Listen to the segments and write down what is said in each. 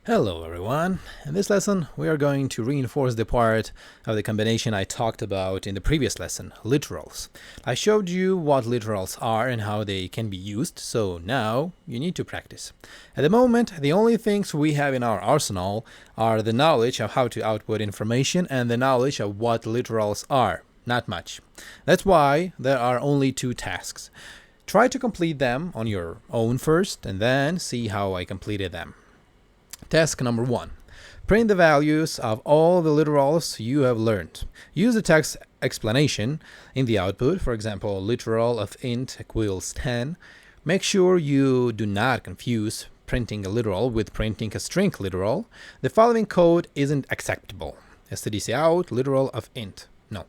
Hello everyone. In this lesson we are going to reinforce the part of the combination I talked about in the previous lesson, literals. I showed you what literals are and how they can be used, so now you need to practice. At the moment, the only things we have in our arsenal are the knowledge of how to output information and the knowledge of what literals are. Not much. That's why there are only two tasks. Try to complete them on your own first and then see how I completed them. Task number 1. Print the values of all the literals you have learned. Use the text explanation in the output, for example, literal of int equals 10. Make sure you do not confuse printing a literal with printing a string literal. The following code isn't acceptable. stdcout literal of int. No.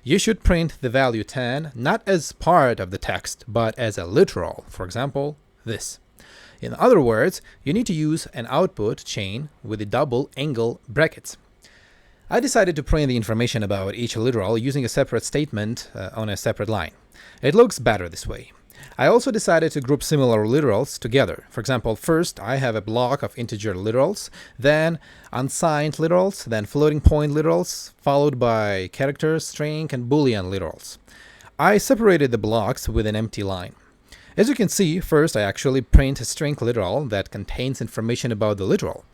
You should print the value 10 not as part of the text, but as a literal. For example, this. In other words, you need to use an output chain with the double angle brackets. I decided to print the information about each literal using a separate statement on a separate line. It looks better this way. I also decided to group similar literals together. For example, first I have a block of integer literals, then unsigned literals, then floating point literals, followed by character, string, and boolean literals. I separated the blocks with an empty line. As you can see, first I actually print a string literal that contains information about the literal.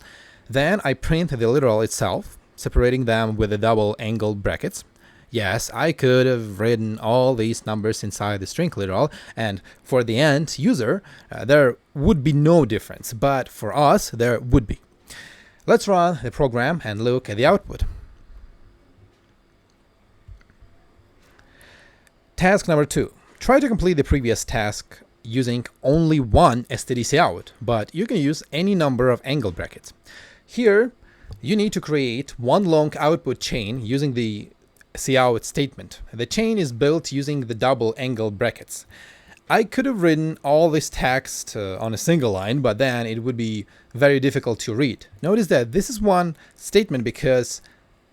Then I print the literal itself, separating them with the double angle brackets. Yes, I could have written all these numbers inside the string literal, and for the end user, there would be no difference, but for us, there would be. Let's run the program and look at the output. Task number 2. Try to complete the previous task using only one stdcout, but you can use any number of angle brackets. Here, you need to create one long output chain using the cout statement. The chain is built using the double angle brackets. I could have written all this text on a single line, but then it would be very difficult to read. Notice that this is one statement because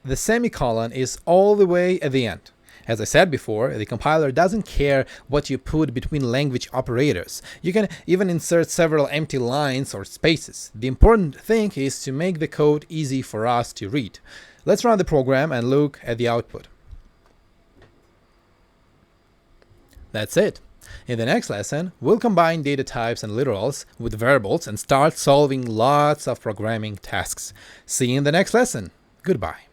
the semicolon is all the way at the end. As I said before, the compiler doesn't care what you put between language operators. You can even insert several empty lines or spaces. The important thing is to make the code easy for us to read. Let's run the program and look at the output. That's it. In the next lesson, we'll combine data types and literals with variables and start solving lots of programming tasks. See you in the next lesson. Goodbye.